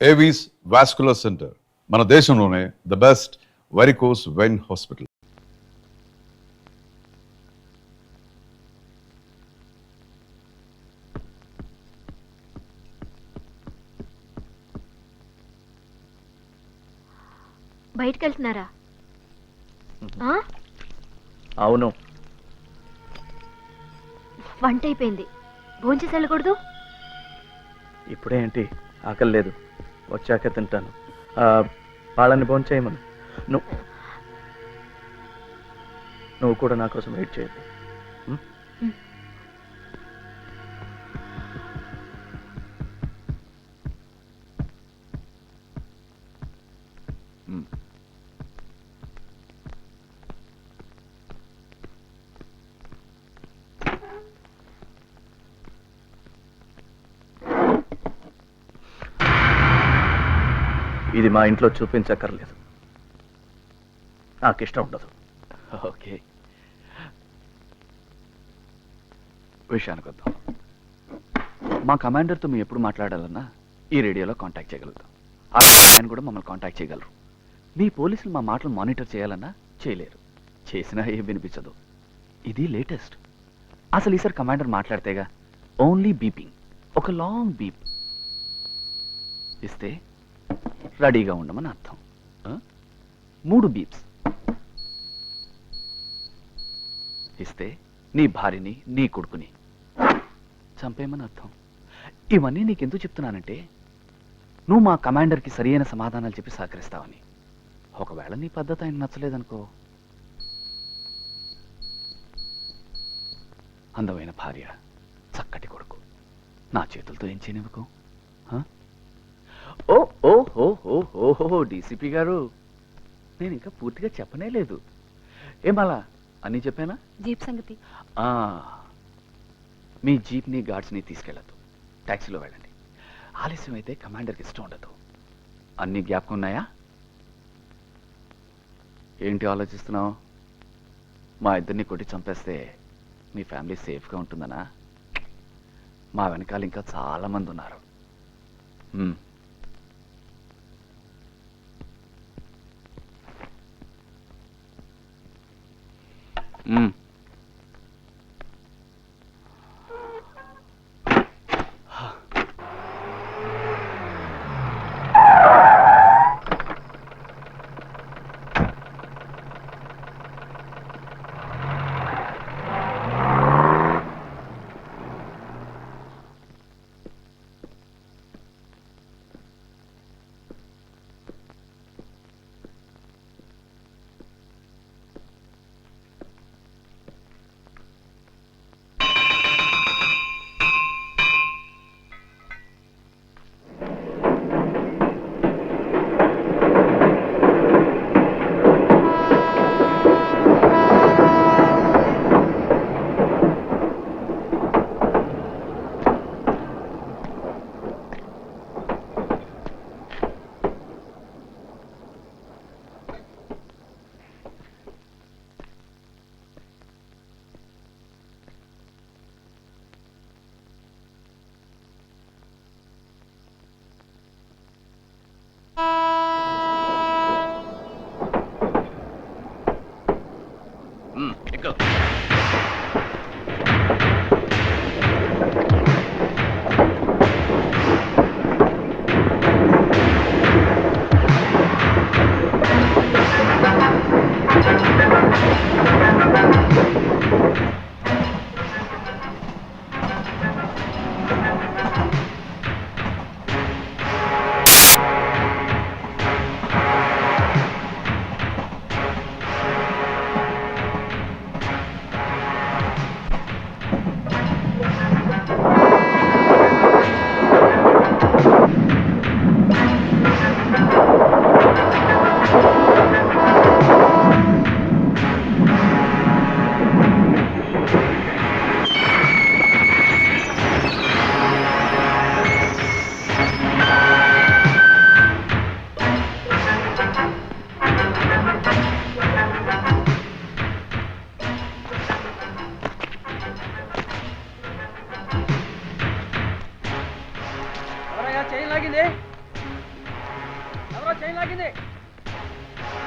Avis vascular centre మన దేశంలోనే the best varicose vein hospital. బయటికి వెళ్తున్నారా? అవును. వంట అయిపోయింది, భోంచేసి వెళ్ళకూడదు? ఇప్పుడే ఏంటి, ఆకలి లేదు, వచ్చాక తింటాను. వాళ్ళని భోంచేయమను. నువ్వు కూడా నా కోసం వెయిట్ చేయద్దు. ఇది మా ఇంట్లో చూపించక్కర్లేదు, నాకు ఇష్టం ఉండదు. ఓకే, విషయానికి వద్దాం. మా కమాండర్తో మేము ఎప్పుడు మాట్లాడాలన్నా ఈ రేడియోలో కాంటాక్ట్ చేయగలుగుతాం. ఆయన కూడా మమ్మల్ని కాంటాక్ట్ చేయగలరు. మీ పోలీసులు మా మాటలు మానిటర్ చేయాలన్నా చేయలేరు, చేసినా ఏం వినిపించదు. ఇది లేటెస్ట్. అసలు ఈసారి కమాండర్ మాట్లాడితేగా ఓన్లీ బీపింగ్, ఒక లాంగ్ బీప్ ఇస్తే రెడీగా ఉండమని అర్థం. 3 బీప్స్ ఇస్తే నీ భార్యని నీ కొడుకుని చంపేయమని అర్థం. ఇవన్నీ నీకెందుకు చెప్తున్నానంటే నువ్వు మా కమాండర్కి సరియైన సమాధానాలు చెప్పి సహకరిస్తావని. ఒకవేళ నీ పద్ధతి ఆయన నచ్చలేదనుకో, అందమైన భార్య, చక్కటి కొడుకు నా చేతులతో ఏం చేయనివ్వకు. ఓ ఓహో ఓహో డీసీపీ గారు, నేను ఇంకా పూర్తిగా చెప్పనే లేదు. ఏమలా అన్నీ చెప్పానా? జీప్ సంగతి మీ జీప్ని గార్డ్స్ని తీసుకెళ్ళద్దు, ట్యాక్సీలో వెళ్ళండి. ఆలస్యం అయితే కమాండర్కి ఇష్టం ఉండదు. అన్నీ జ్ఞాపకం ఉన్నాయా? ఏంటి ఆలోచిస్తున్నావు? మా ఇద్దరిని కొట్టి చంపేస్తే మీ ఫ్యామిలీ సేఫ్గా ఉంటుందనా? మా వెనకాల ఇంకా చాలామంది ఉన్నారు.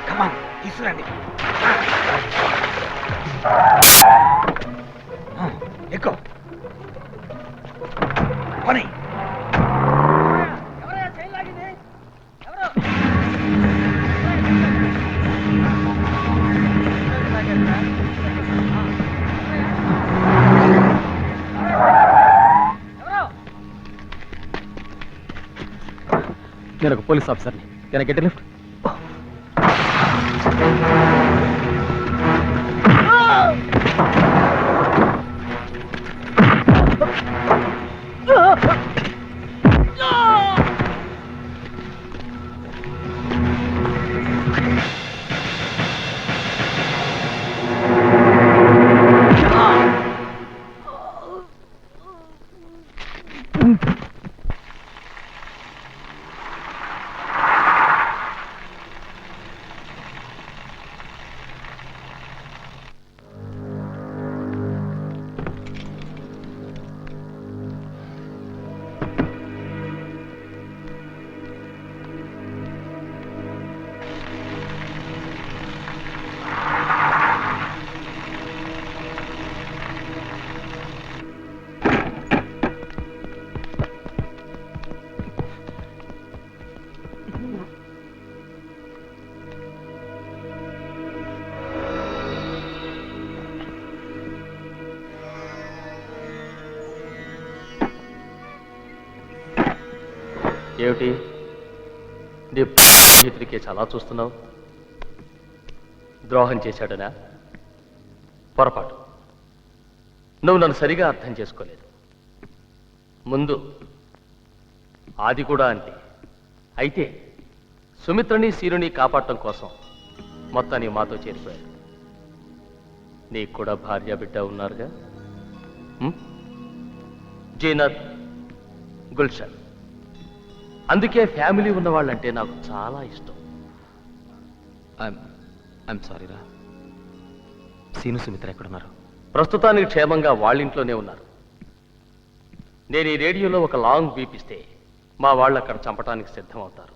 కమాన్ తీసుకురండి ఎక్కువ పని నేను ఒక పోలీస్ ఆఫీసర్ని. Can I get a lift? ఏమిటి నీ స్నేహితుడికి చాలా చూస్తున్నావు? ద్రోహం చేశాడనా? పొరపాటు. నువ్వు నన్ను సరిగా అర్థం చేసుకోలేదు. ముందు ఆది కూడా అంతే. అయితే సుమిత్రని సీరుని కాపాడటం కోసం మొత్తాన్ని మాతో చేరిపోయాడు. నీకు కూడా భార్య బిడ్డ ఉన్నారుగా, జీనత్, గుల్షన్. అందుకే ఫ్యామిలీ ఉన్నవాళ్ళంటే నాకు చాలా ఇష్టం. ఐఎమ్ సారీ రా. సీను సుమిత్ర ఎక్కడున్నారు? ప్రస్తుతానికి క్షేమంగా వాళ్ళింట్లోనే ఉన్నారు. నేను ఈ రేడియోలో ఒక లాంగ్ బీప్ ఇస్తే మా వాళ్ళు అక్కడ చంపడానికి సిద్ధమవుతారు.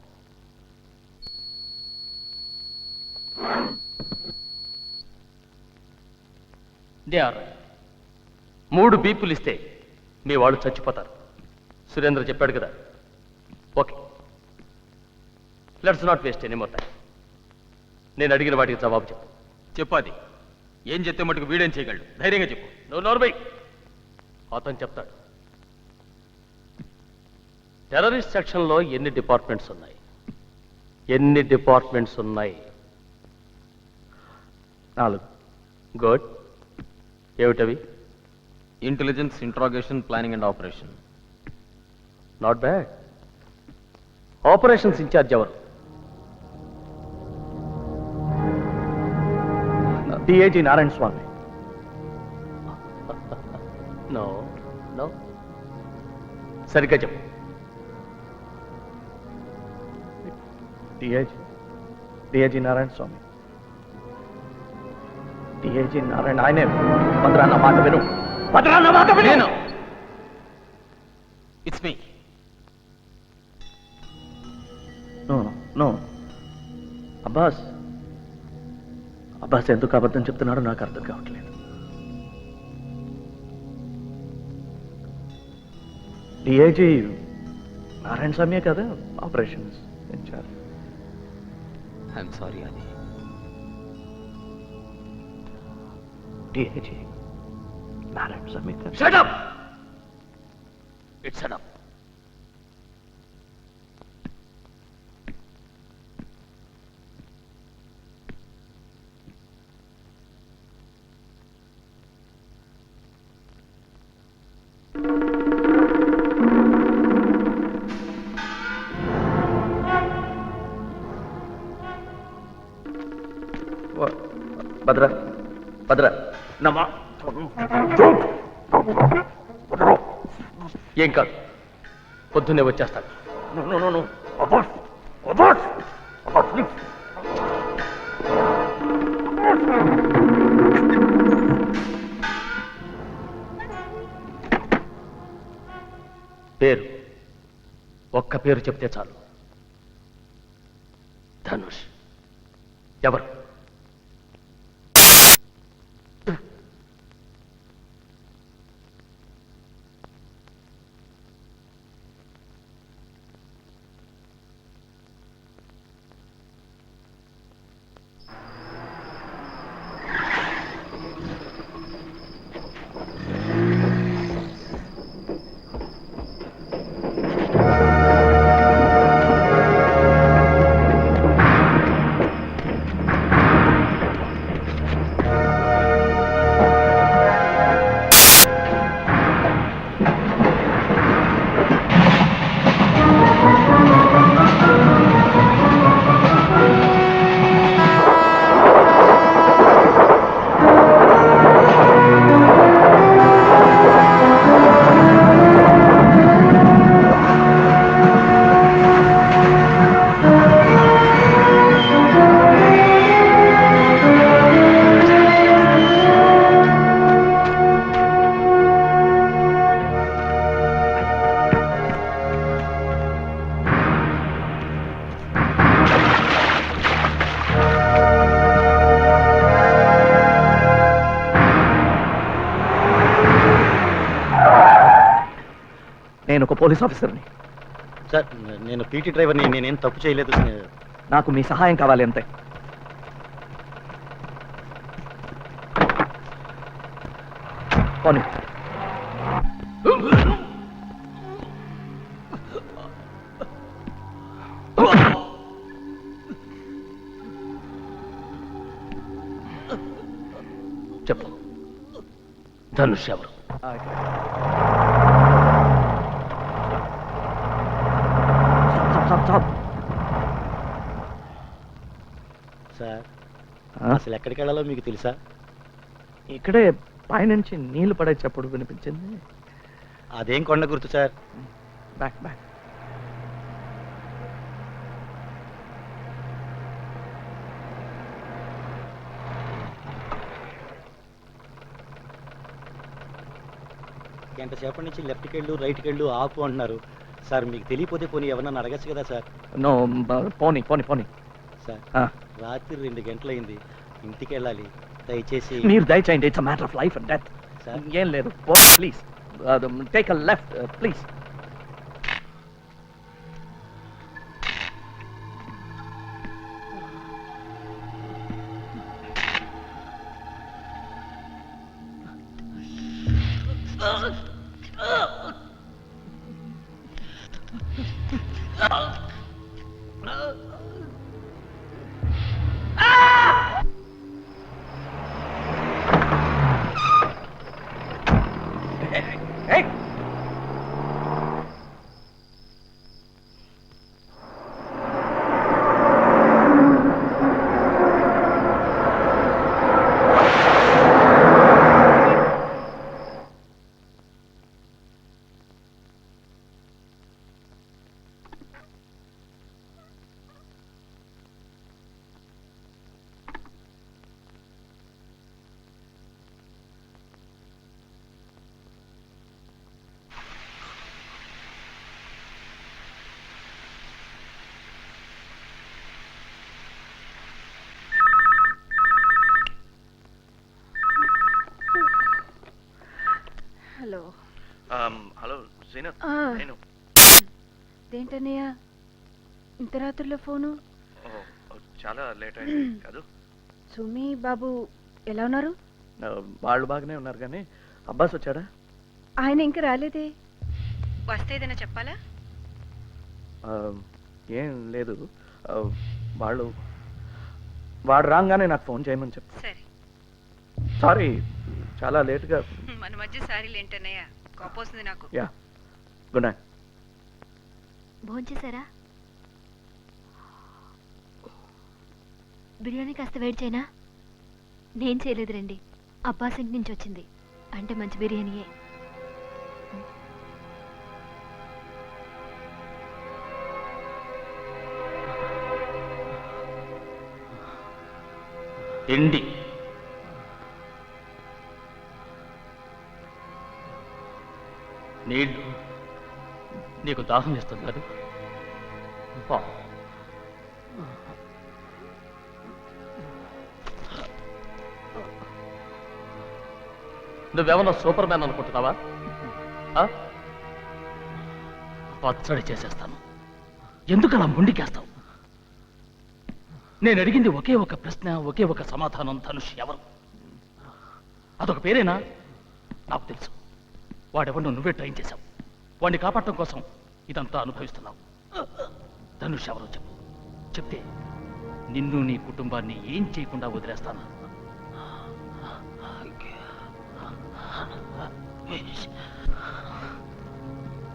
దే ఆర్ 3 బీపులు ఇస్తే మీ వాళ్ళు చచ్చిపోతారు. సురేంద్ర చెప్పాడు కదా. Okay, let's not waste any more time. నేను అడిగిన వాటికి జవాబు చెప్పు. చెప్పాది. ఏం చెప్తే మటుకు వీడేం చేయగలడు? ధైర్యంగా చెప్పు. నువ్వు నోర్బై. అతను చెప్తాడు. టెర్రరిస్ట్ సెక్షన్లో ఎన్ని డిపార్ట్మెంట్స్ ఉన్నాయి? ఎన్ని డిపార్ట్మెంట్స్ ఉన్నాయి? 4. గుడ్. ఏమిటవి? Intelligence, interrogation, planning and operation. Not bad. Operations in charge ఎవరు? DIG Narayana Swamy. No no, సరిగ్గా చెప్పు. డిఐజీ నారాయణ స్వామి. డిఐజీ నారాయణ ఆయనే. భద్రా నా మాట విను. భద్రా నా మాట విను. It's me. నో అబ్బాస్ ఎందుకు అబద్ధం చెప్తున్నాడో నాకు అర్థం కావట్లేదు. డిఐజీ నారాయణ స్వామియే కదా ఆపరేషన్స్ ఇన్ఛార్జ్. ఐఎమ్ సారీ అది. డిఐజీ నారాయణ స్వామి కదా. Shut up! It's enough. భద్ర నమ్మా. ఏం కాదు, పొద్దున్నే వచ్చేస్తాను. పేరు, ఒక్క పేరు చెప్తే చాలు. ధనుష్ ఎవరు? నేను ఒక పోలీస్ ఆఫీసర్ని. సార్ నేను పీటీ డ్రైవర్ని, నేనేం తప్పు చేయలేదు. నాకు మీ సహాయం కావాలి అంతే. పోనీ. చెప్పు, ధనుష్ ఎవరు? సార్ అసలు ఎక్కడికి వెళ్ళాలో మీకు తెలుసా? ఇక్కడే పైనుంచి నీళ్లు పడే చప్పుడు వినిపించింది. అదేం కొండ గుర్తు సార్? Back back. గంట సేపటి నుంచి లెఫ్ట్కి వెళ్ళు, రైట్కి వెళ్ళు, ఆపు అంటున్నారు సార్. మీకు తెలియపోతే పోనీ ఎవరన్నా అడగచ్చు కదా సార్? నో, పోనీ పోనీ పోనీ. సార్ ఆ. రాత్రి 2 గంటలైంది, ఇంటికి వెళ్ళాలి. దయచేసి మీరు దయచేయండి. It's matter of life and death. Sir ఏం లేదు, please take a left please. Hey! Hello. Hello Srinath, నేను ఏంటన్నయ్య ఇంత రాత్రిలో ఫోను? చాలా లేట్ అయింది కాదు. సుమి బాబు ఎలా ఉన్నారు? వాళ్ళు బాగానే ఉన్నారు కానీ అబ్బాస్ వచ్చాడా? ఆయన ఇంకా రాలేదే. వస్తే ఏదైనా చెప్పాలా? ఏం లేదు, వాడు రాగానే నాకు ఫోన్ చేయమని చెప్పు. సరే. సారీ, చాలా లేట్గా. మన మధ్య సారీలు ఏంటన్నయ్య, కోపొస్తుంది నాకు. Yeah, good night. భోంచేశారా? బిర్యానీ కాస్త వేడి చేయనా? నేను చేయలేదు రండి, అబ్బాస్ ఇంటి నుంచి వచ్చింది. అంటే మంచి బిర్యానీయే. తిండి నీళ్ళు నీకు దాహం వేస్తున్నారు. నువ్వేమన్నా సూపర్ మ్యాన్ అనుకుంటున్నావా? ఆ? పచ్చడి చేసేస్తాను. ఎందుకు అలా ముండికేస్తావు? నేను అడిగింది ఒకే ఒక ప్రశ్న, ఒకే ఒక సమాధానం. ధనుష్ ఎవరు? అదొక పేరేనా? నాకు తెలుసు. వాడెవరినో నువ్వే ట్రైన్ చేశావు. వాడిని కాపాడటం కోసం ఇదంతా అనుభవిస్తున్నావు. ధనుష్ ఎవరో చెప్పు. చెప్తే నిన్ను నీ కుటుంబాన్ని ఏం చేయకుండా వదిలేస్తాను.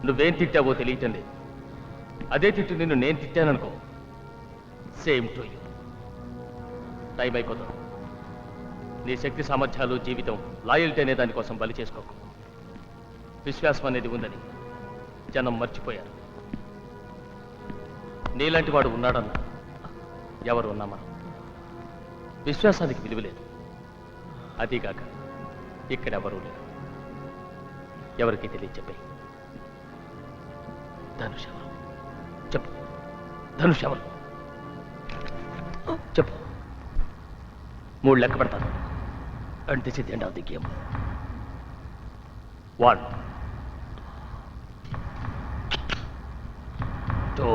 నువ్వేం తిట్టావో తెలియటం లేదు. అదే తిట్టు నిన్ను నేను తిట్టాననుకో, సేమ్ టు యూ. టైం అయిపోతుంది. నీ శక్తి సామర్థ్యాలు, జీవితం, లాయల్టీ అనే దానికోసం బలి చేసుకోకు. విశ్వాసం అనేది ఉందని జనం మర్చిపోయారు. నీలాంటి వాడు ఉన్నాడన్నా ఎవరు ఉన్నా మనం. విశ్వాసానికి విలువ లేదు. అదీగాక ఇక్కడెవరూ లేరు. ఎవరికి తెలియ చెప్పే. ధనుష్ ఎవరు? చెప్పు. ధనుష్ ఎవరు? చెప్పు. 3 లెక్క పెడతాను. And this is the end of the game. 1 2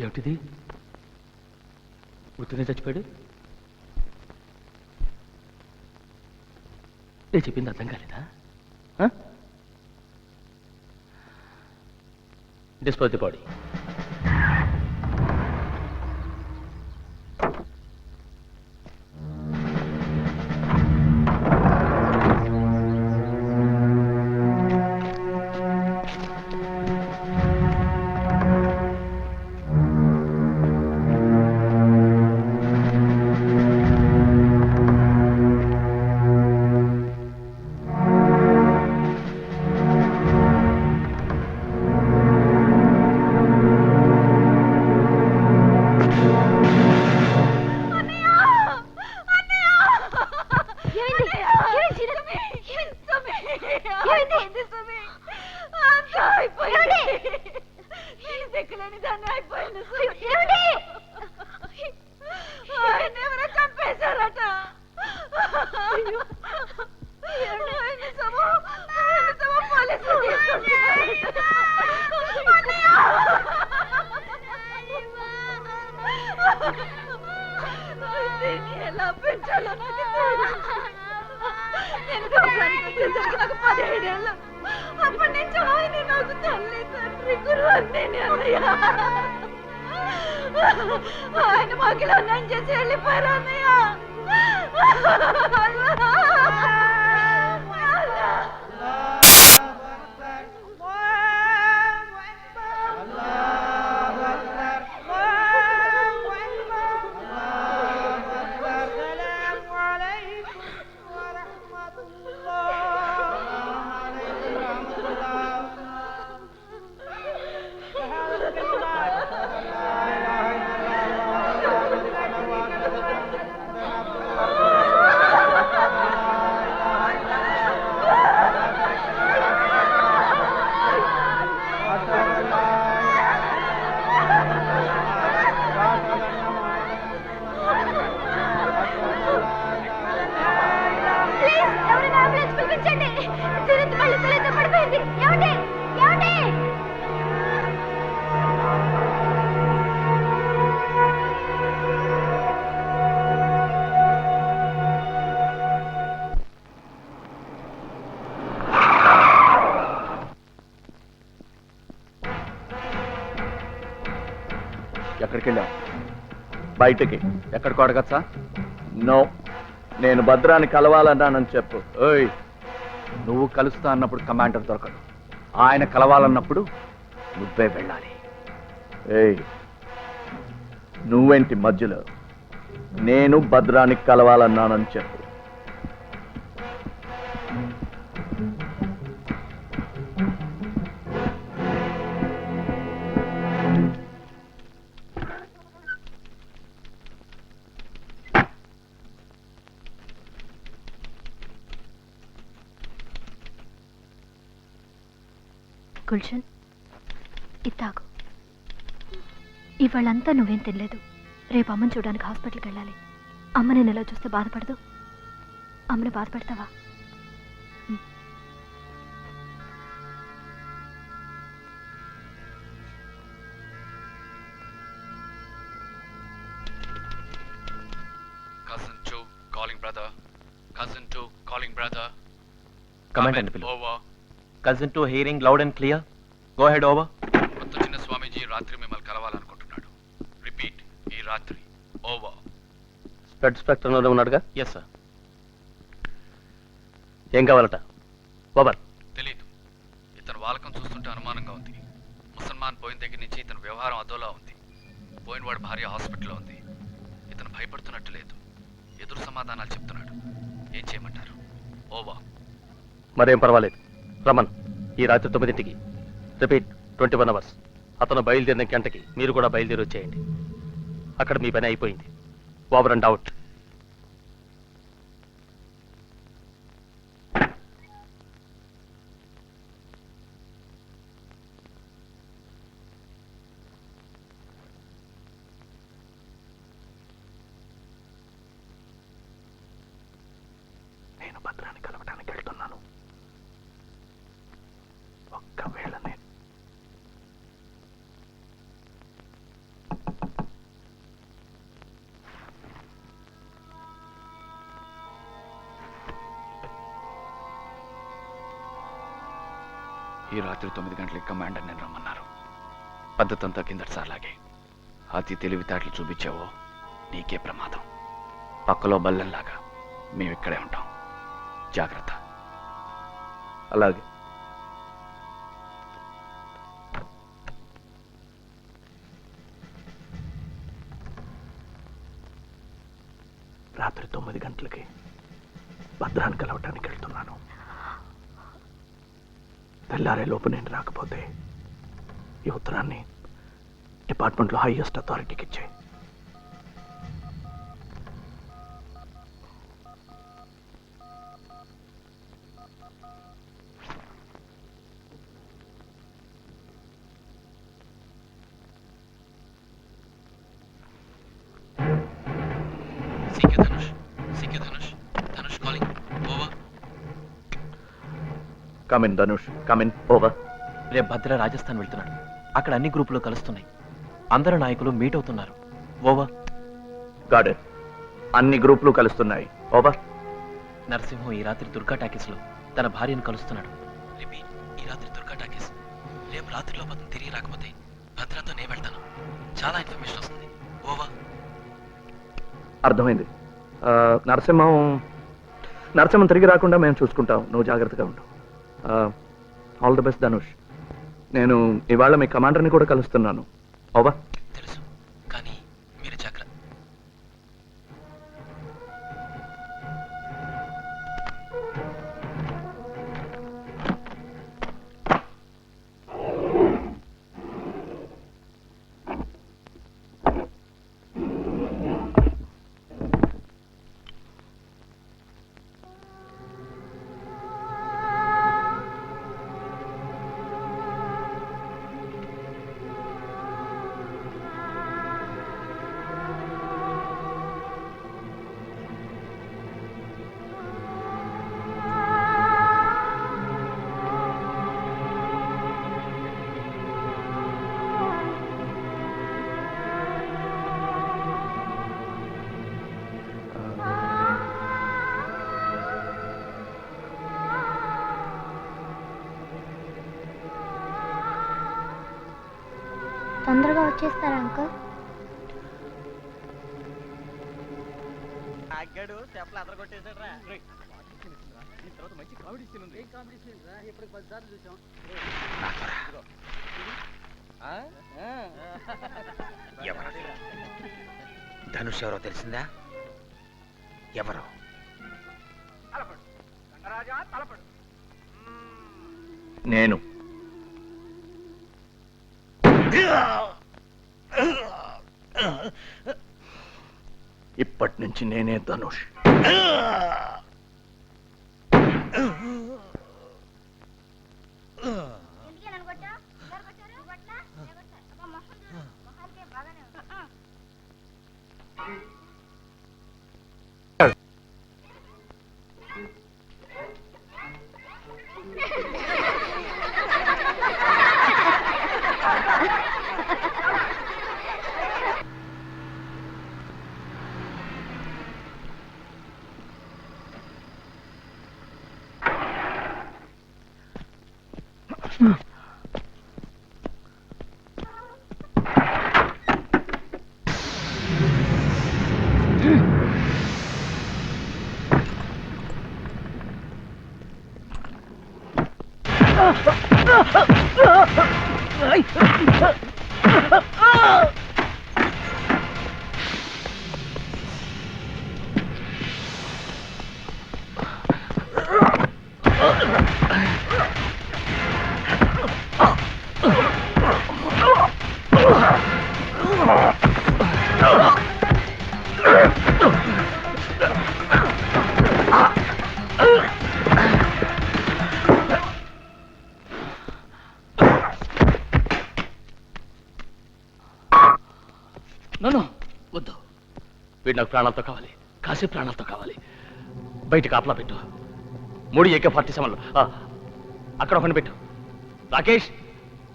ఏమిటిది? ఉత్తినే చచ్చిపోయాడు? నేను చెప్పింది అర్థం కాలేదా? Dispose the body. ఎలా పెంచాలో నాకు 17 ఏళ్ళు. అప్పటి నుంచి ఆయన నాకు తల్లి, తండ్రి, గురువు అన్నీ అన్నయ్య. ఆయన మాకిలా నన్ను చేసి వెళ్ళిపోయారు అన్నయ్య. ఎక్కడికి వెళ్ళావు? బయటికి. ఎక్కడికి అడగచ్చా? నో, నేను భద్రాన్ని కలవాలన్నానని చెప్పు. ఓయ్, నువ్వు కలుస్తా అన్నప్పుడు కమాండర్ దొరకడు. ఆయన కలవాలన్నప్పుడు నువ్వే వెళ్ళాలి. ఏయ్, నువ్వేంటి మధ్యలో? నేను భద్రానికి కలవాలన్నానని చెప్పు. గుల్షన్ ఇత్తాకు ఇవాళంతా నువ్వేం తినలేదు. రేపు అమ్మని చూడడానికి హాస్పిటల్కి వెళ్ళాలి. అమ్మ నేను ఎలా చూస్తే బాధపడదు. అమ్మని బాధ పెడతావా? Cousin 2 calling brother. Cousin 2 calling brother. Command and పిలు. Over. Cousin to hearing loud and clear. Go head over. కొత్త చిన్న స్వామీజీ రాత్రి మిమ్మల్ని కలవాలనుకుంటున్నాడు. రిపీట్, ఈ రాత్రి. ఓవర్. స్పెడ్ స్పెక్ట్రంలోనే ఉన్నాడుగా? Yes sir. ఏం కావాలట? ఓవర్. తెలీదు. ఇతను వాలకం చూస్తుంటే అనుమానంగా ఉంది. ముసల్మాన్ పోయిన దగ్గర నుంచి ఇతని వ్యవహారం అదోలా ఉంది. పోయినవాడి భార్య హాస్పిటల్లో ఉంది. ఇతను భయపడుతున్నట్టు లేదు. ఎదురు సమాధానాలు చెప్తున్నాడు. ఏం చేయమంటారు? ఓవర్. మరేం పర్వాలేదు. రమన్, ఈ రాత్రి 9ంటికి. Repeat, 21 hours. అతను బయలుదేరిన గంటకి మీరు కూడా బయలుదేరి వచ్చేయండి. అక్కడ మీ పని అయిపోయింది. Over and out. నేను భద్రాన్ని కలవడానికి వెళ్తున్నాను. ఒక్కవేళ నేను ఈ రాత్రి 9 గంటలకి కమాండర్ నేను రమ్మన్నారు. పద్ధతంతా కిందటిసార్లాగే. అతి తెలివితేటలు చూపించావో నీకే ప్రమాదం. పక్కలో బల్లెంలాగా మేము ఇక్కడే ఉంటాం. జాగ్రత్త. అలాగే. రాత్రి 9 గంటలకి భద్రాన్ని కలవటానికి వెళ్తున్నాను. తెల్లారే లోపు నేను రాకపోతే ఈ ఉత్తరాన్ని డిపార్ట్మెంట్లో హైయెస్ట్ అథారిటీకి ఇచ్చే. Come in Dhanush, come in. ఓవర్. రేపు భద్ర రాజస్థాన్ వెళ్తున్నాడు. అక్కడ అన్ని గ్రూపులు కలుస్తున్నాయి. అందరు నాయకులు మీట్ అవుతున్నారు. ఓవర్. గాడెడ్. అన్ని గ్రూపులు కలుస్తున్నాయి. ఓవర్. నరసింహం ఈ రాత్రి దుర్గా టాకీస్లో తన భార్యను కలుస్తున్నాడు. రిపీట్, ఈ రాత్రి దుర్గా టాకీస్. రేపు రాత్రిలో పదం తిరిగి రాకపోతే భద్రతో నేను వెళ్తాను. చాలా ఇన్ఫర్మేషన్ వస్తుంది. ఓవర్. అర్థమైంది. నరసింహం తిరిగి రాకుండా మేము చూసుకుంటాం. నువ్వు జాగ్రత్తగా ఉండు. All the best Dhanush. నేను ఇవాళ మీ కమాండర్ని కూడా కలుస్తున్నాను. ఓవర్. తెలుసు, కానీ మీరు జాగ్రత్త. తొందరగా వచ్చేస్తారా అంకుల్? ధనుష్ ఎవరో తెలిసిందా? ఎవరో? నేను. ఇప్పటి నుంచి నేనే ధనుష్. నన్ను వద్దు, వీడు నాకు ప్రాణాలతో కావాలి, కాసేపు ప్రాణాలతో కావాలి. బయట కాపలా పెట్టు. 3 AK-47 అక్కడ ఒకటి పెట్టు. రాకేష్,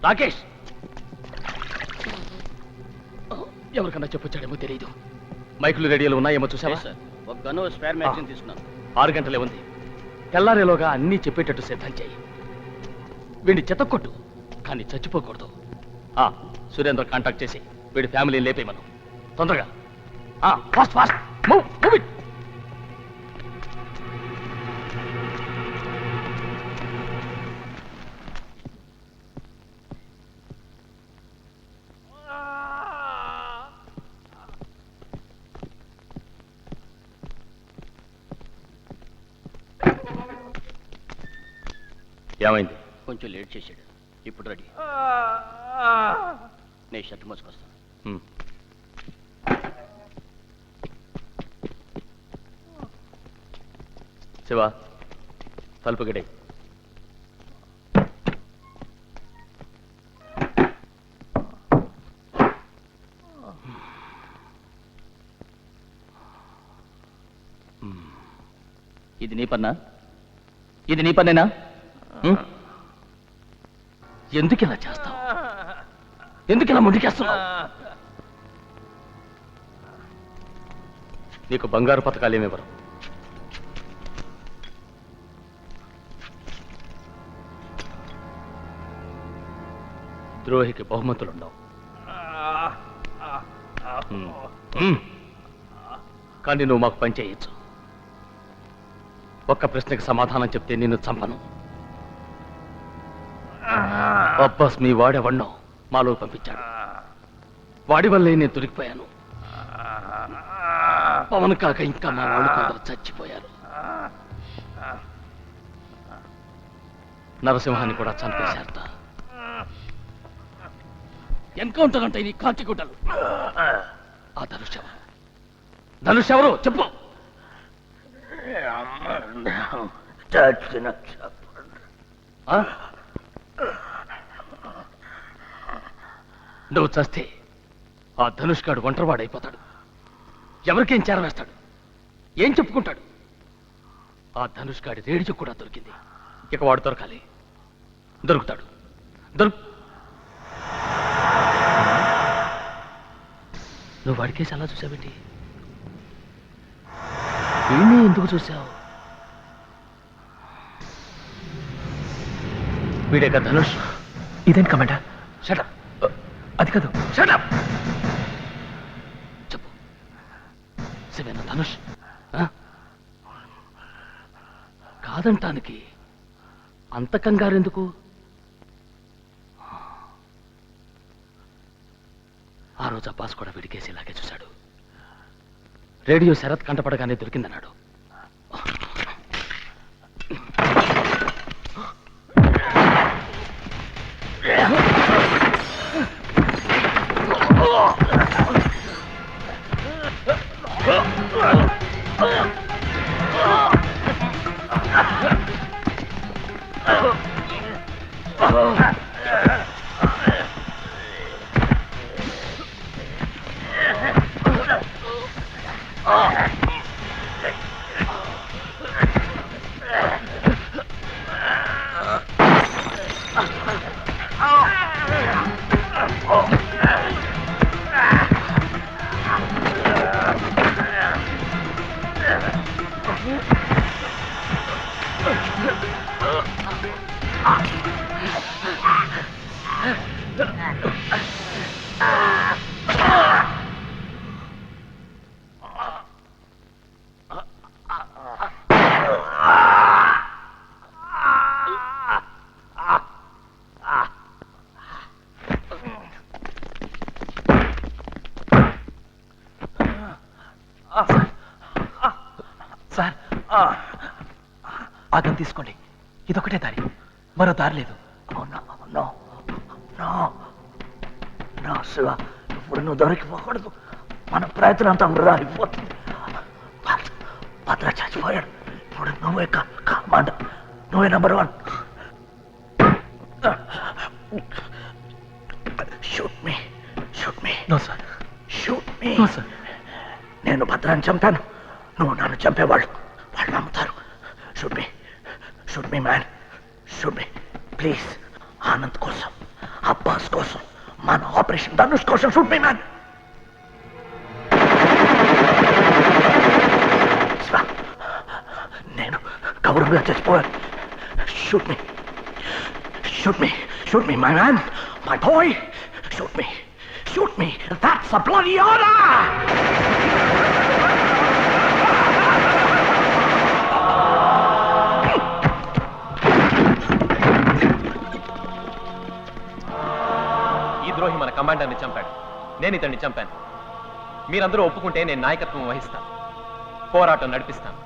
రాకేష్, ఎవరికన్నా చెప్పొచ్చాడేమో తెలియదు. మైకులు రేడియోలు ఉన్నాయేమో చూసావా? ఒక గన్ను స్పేర్ మ్యాగజైన్ తీసుకున్నాను. 6 గంటలే ఉంది. తెల్లారేలోగా అన్నీ చెప్పేటట్టు సిద్ధం చేయి. వీడిని చెతక్కొట్టు, కానీ చచ్చిపోకూడదు. సురేంద్ర కాంటాక్ట్ చేసి వీడి ఫ్యామిలీని లేపేయమను. తొందరగా fast fast move move it. ఏమైంది? కొంచెం లేట్ చేశాడు. ఇప్పుడు రెడీ. నేను షర్ట్ మోసుకొస్తాను. శివ, తలుపు గడి. ఇది నీ పన్నా? ఇది నీ పన్నేనా? ఎందుకు ఇలా చేస్తావు? ఎందుకు ఇలా ముందుకేస్తున్నావు? నీకు బంగారు పథకాలు ఏమివ్వరు. ద్రోహికి బహుమతులుండవు. కానీ నువ్వు మాకు పని చేయొచ్చు. ఒక్క ప్రశ్నకి సమాధానం చెప్తే నిన్ను చంపను. అబ్బాస్ మీ వాడెవన్నో మాలో పంపించాడు. వాడి వల్లే నేను దొరికిపోయాను. పవన్ కాక ఇంకా మా వాళ్ళు కొందరు చచ్చిపోయారు. నరసింహాన్ని కూడా చంపేశారట. ఎన్కౌంటర్ అంటే ఇది కాకిగుడ్డలు. ఆ ధనుష్ ఎవరు చెప్పు. నువ్వు చస్తే ఆ ధనుష్ గాడు ఒంటరివాడైపోతాడు. ఎవరికేం చేరవేస్తాడు? ఏం చెప్పుకుంటాడు? ఆ ధనుష్ గాడి రేడియో కూడా దొరికింది. ఇక వాడు దొరకాలి. దొరుకుతాడు. నువ్వు వాడికేసి అలా చూసావేంటి? వీణ్ణి ఎందుకు చూసావు? వీడే కదా ధనుష్. ఇదేంటి కమాండర్? షటప్. అది కాదు. షటప్. చెప్పు, శివేనా ధనుష్? కాదంటానికి అంత కంగారెందుకు? ఆ రోజు అబ్బాస్ కూడా విడికేసి ఇలాగే చూశాడు. రేడియో శరత్ కంటపడగానే దొరికిందన్నాడు. సార్ ఆగం తీసుకోండి, ఇదొకటే దారి, మరో దారి లేదు. నా శివ, ఇప్పుడు నువ్వు దొరికిపోకూడదు. మన ప్రయత్నం అంతా వృధా అయిపోతుంది. భద్ర చచ్చిపోయాడు, ఇప్పుడు నువ్వే కమాండర్, నువ్వే number 1. Shoot me. No sir. Shoot me. No sir. నేను భద్రాన్ని చంపాను, నువ్వు నన్ను చంపేవాళ్ళు వాళ్ళు నమ్ముతారు. Shoot me man, shoot me please. Anand కోసం, అబ్బాస్ కోసం, మన ఆపరేషన్ ధనుష్ కోసం షూట్ మీ మ్యాన్. నేను గౌరవంగా చచ్చిపోయాను. Shoot me my man, my boy. Shoot me. That's a bloody order! ఈ ద్రోహి మన కమాండర్ని చంపాడు, నేను ఇతన్ని చంపాను. మీరందరూ ఒప్పుకుంటే నేను నాయకత్వం వహిస్తాను, పోరాటం నడిపిస్తాను.